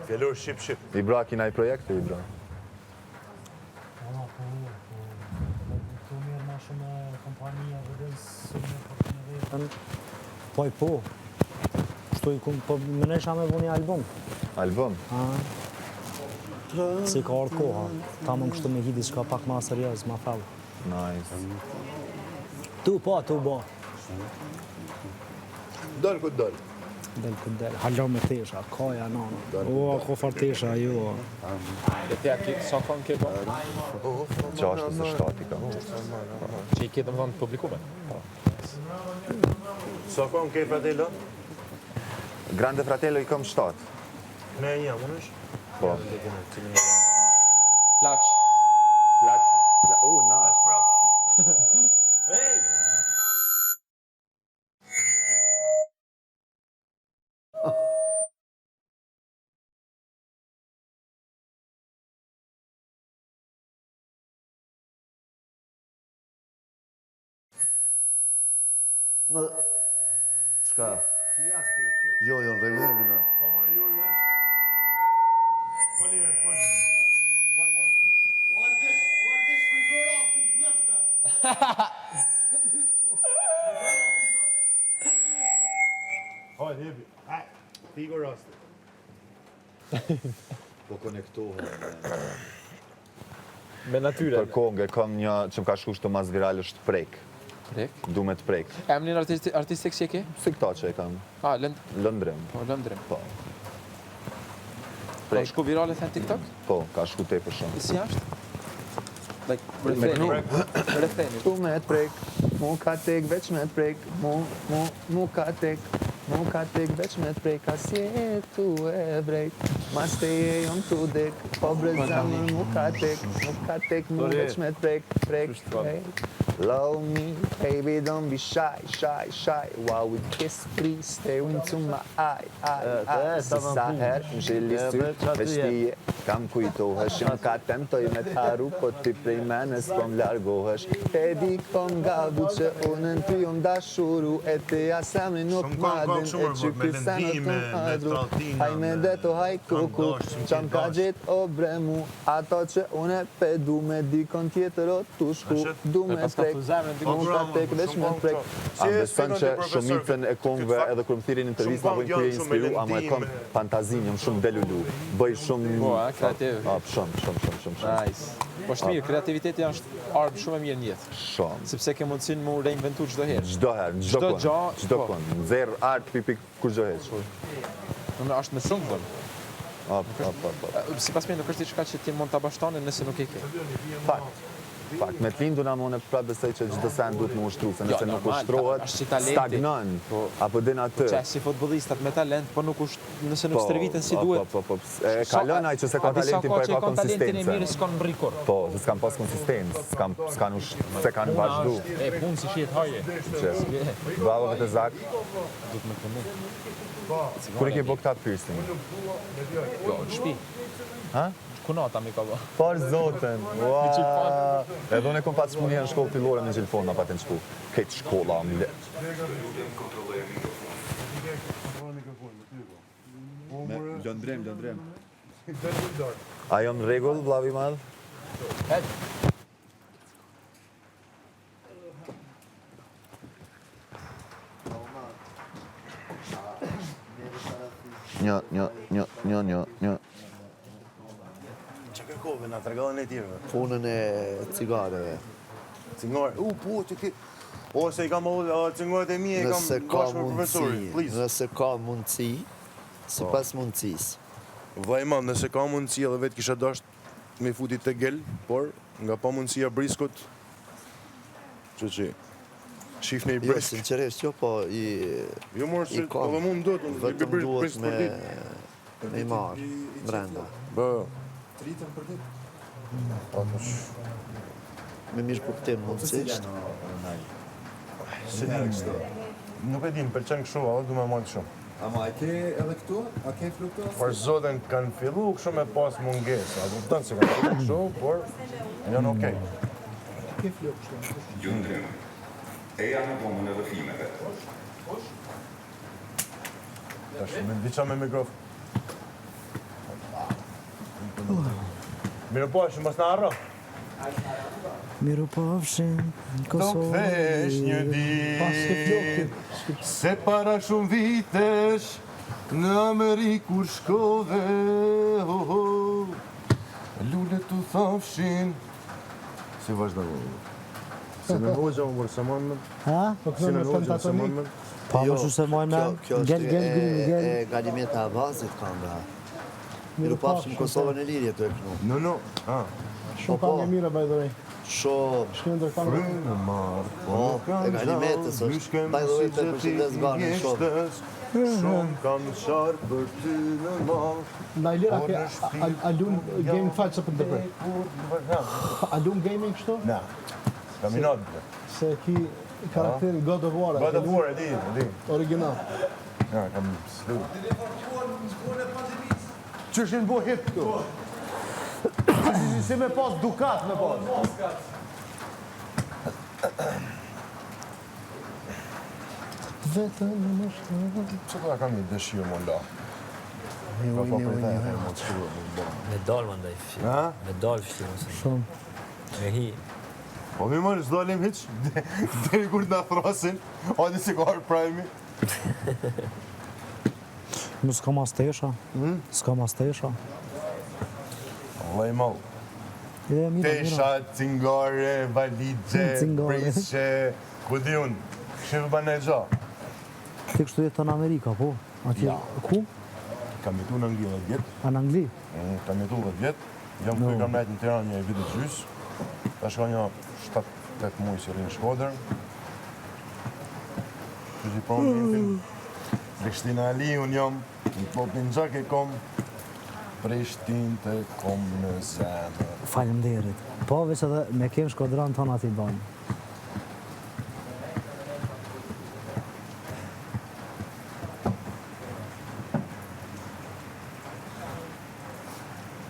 Fjallor shqip. I bra, kina i projekte, i bra. Po mirë ma shumë kompania vëdës, po. Shtu i kumë, po më nesha me vë një album. Album? Si ka orë koha, ta më kështu me hidi shka pak ma serios, ma fell. Nice. Tu bo. Dëllë këtë dëllë. Hallo me tesha, kaja nana. Ko far tesha, jo. Dhe te sa kanë ke ba? 6-7 i kam. Që i ke të më dhënë të publikume? Sa kanë ke fratello? Grande Fratello i kam 7. Ne një, unë është? Po. Plaq. Nice. Bravo. Hey! Qka? Jo, në regullin, mina. Po marë jo dhe është? Fali. Uardis frizor aftë në knështë. Hajde, jebi. Tigo rastë. Po konektohen. Me natyre. Për kongë, kam një që më ka shku shtë mas viral është prek. Prek? Du me të prek. Emnin artistik që e ke? Si këta që e kam. Lëndrim. Po, Lëndrim. Po. Ka shku virale thënë TikTok? Po, ka shku te për shumë. Si ashtë? Refreni. Tu me të prek, mu ka tek veç me të prek, mu ka tek veç me të prek, as jetu e brejt, mas te je jon tu dek, po brezamën mu ka tek, mu veç me të prek, Love me, baby, don't be shy, while we kiss, please stay into my eye, si sa her, më shili syt, veç tije, kam kujtohesh, jam ka tentoj me t'haru, po ti prej menes po m'largohesh, e di kom gabu që unën ty jom dashuru, e te asemi nuk madin, e që kysenët të madru, haj me deto, haj kuku, qam ka gjet o bremu, ato që une pe du me dikon tjetër o tushku, du me prek, mu ka tek veç me prek. A beson që shumicën e kongve edhe kërë më thirin intervjist, ma vojnë kërë inspiru, a më e kom fantazin, jam shumë delulu, bëj shumë... Po, kreativ. Shumë. Nice. Po është mirë, kreativiteti është armë shumë e mirë në jetë. Shumë. Sepse ke mundësin mu reinventu çdo herë. Çdo herë, çdo kënd. Nxerr art pipik kur çdo herë. Është me shumë dhëmë. Sipas mie nuk është diçka që ti mund ta bashkëtonin nëse nuk e ke. Fakt, me t'lindu na mone prapë besoj që çdo sen duhet më ushtru, se nëse nuk ushtrohet, stagnon, apo din atë. Që si futbollistat me talent, po nëse nuk stërviten si duhet. Po, e kalon ai që se ka talentin, po e ka konsistencë. Talentin e mirë s'kan mri kur. Po, se s'kan pas konsistencë, se kanë vazhdu. E punë si shihet haje. Bravo vetë Zak. Duhet me punu. Kur e ke bo këta piercing? Jo, në shtëpi. Ha? Kunata mi ka bo. Par zoten, edhe unë e kom pas shpunje në shkollë fillore me gjilfon, pa të në shku. Këtë shkolla më le. Lëndrem. A jo në regull, vlavi madhë? Një. Kove, nga të regalën e tjerëve. Punën e cigareve. Cigare, po, që ki... Ose i kam cigaret e mije, i kam bashkë me profesorit, please. Nëse ka mundësi, si pas mundësis. Vajman, nëse ka mundësi edhe vetë kisha dasht me futi të gel, por nga pa mundësia briskot, që shifne i Jo, brisk. sinqeresht, jo, po i... Jo morë që edhe mu më do të Vetëm duhet brisk për dit. me i marë, brenda. Bë, Me mirë kuptim mundësisht. nuk e din, pëlqen kështu, edhe du me majtë shumë. Ama a ke edhe këtu? A ke fruktos? Por zoten kanë fillu kështu me pas mungesa, a kupton se kanë fillu kështu, por janë okej. Ke flok kështu? Gjundrim. Eja në dhomën e rëfimeve. Tash, me diqa me mikrofon. Mirë po, që mos në arro. Miru pafshin, Do Kosovë. kthesh një ditë, se para shumë vitesh, në Amerikë kur shkove, lullet të thafshin. Si vazhdo? Si në hoxha më bërë, se mon më? Ha? Si në hoxha, se mon më? Pa më shumë se mojnë me. Kjo Gel, gel, gel, gel. e Galimeta Abazit ka nga. Miru pafshim Kosovën e Lirje të e kënu. No. Shumë ka një mira, by the way. Shumë. Shkrim ndër kanë. Frinë marë, Po, e Galimetës është. By the way, për përshëndes garën shumë. Shumë kam qarë për ty në marë. Na i lira ke Alun Gaming faqe për të bërë. Alun Gaming kështu? Na, kam i natë. Se ki karakteri God of War. God of War, e di. Original. Ja, kam slu. Qëshin bo hip këtu? Si me pas Ducat me pas. Vetëm në shkëllë. Që të kam një dëshirë më la? Ka po për ta e herë më të shkruë më bo. Me dalë më ndaj fështirë. Ha? Me dalë fështirë mësë. Shumë. Me hi. Po mi mërë, s'dalim hiq, deri kur t'na thrasin, adi si ka arë prajmi. Nuk s'ka mas tesha. S'ka mas tesha. Allah i malë. E, mira, mira. Tesha, cingare, valigje, Cingare. prishe, ku di unë, këshirë banë e gja. Ti kështu jetë në Amerika, po? Atje, Ja. ku? Kam jetu në Angli 10 vjetë, A në Angli? kam jetu 10 vjetë, jam këtu i kam nejtë në Tiranë një vitë gjys, ta shka një 7-8 muaj si rinë Shkodër. Që që i pronë njëtin, Prishtina Ali unë jam, në plopin gjak e kom, Prishtin të kom në zemë. Faleminderit. Po, veç edhe me kem Shkodran tonë ati banë.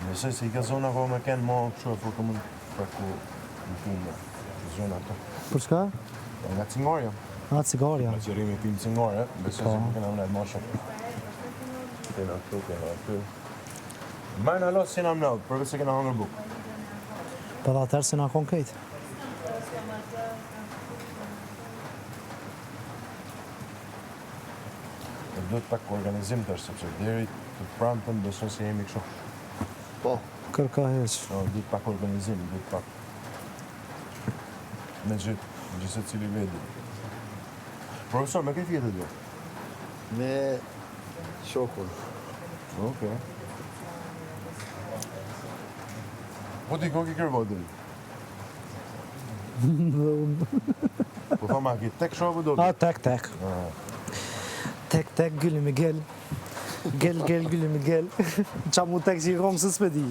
Nëse si i ka zona ko me kenë ma kështu e për këmën për ku në punë, zona të. Për shka? Nga cingarja, A, cigarja. nga që rimi tim cingarja, besoj se ku kena mnajt ma shumë. Kena këtu, kena këtu. Majnë alo si na mnajt, përve se kena hangër bukë. Për dhe atërë si na konë kejtë. E duhet pak organizim tërë, sepse deri të pranë të besoj se jemi kështu. Po, Kërka heq. No, duhet pak organizim, duhet pak me gjithë cili vedi. Profesor, me këtë jetë duhet? me shokun. Okej. Po ti koki kërvodin? Po thoma ki tek shoku do? A, tek, tek. Tek, tek, gylli me gel. Gel, gel, gylli me gel. Qa mu tek që i romë së s'pedi.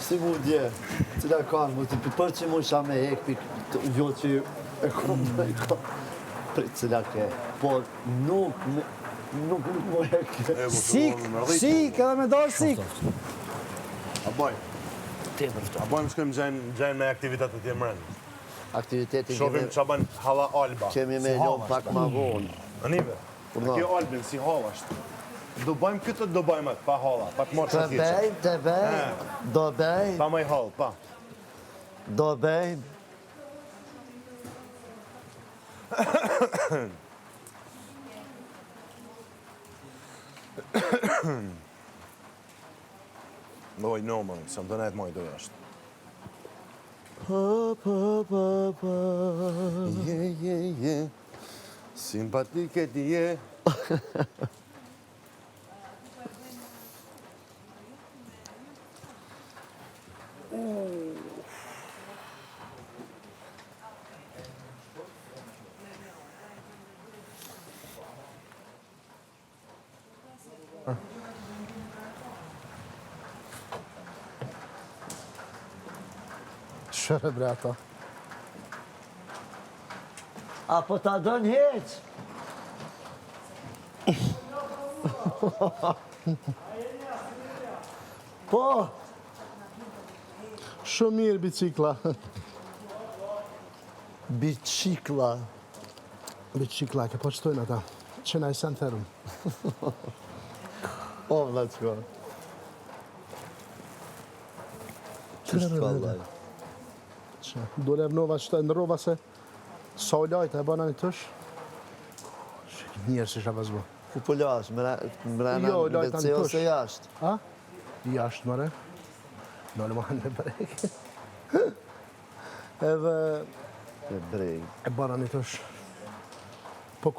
Si mu dje, cila kanë, mu të për që mu isha me hek, jo që e kom për cila ke, por nuk mu hek. Sik, sik, edhe me dorë sik. A boj. A bojmë shkojmë gjajnë me aktivitetet të mrenë. Aktivitetin Shofim që ban Halla Alba. kemi me ljon pak ma vonë. Anive, kjo Albin si halla është. Do bëjmë këtë, do bëjmë atë, pa halla, pa të morë Të shëtjeqe. bejmë, të bejmë, do bejmë, Pa maj hall, pa. do bejmë. Doj, no, man, se më të nejtë moj doj është. Je, simpatike ti je. Shërë bre ata. Apo ta dën heq? Po, Shumë mirë bicikla. bicikla. Bicikla, ke po qëtojnë ata. Që na i sen therëm. O, vla qëko. Qështë vallaj. Dole vnova që të ndërova se sa u lajtë e bana një tësh. Njerë që isha vazbo. Ku po lash, mrena Jo, në lajta WC në ose tush. jashtë? A? Jashtë mëre. Normal me brek. Edhe E brej. e bana një tësh.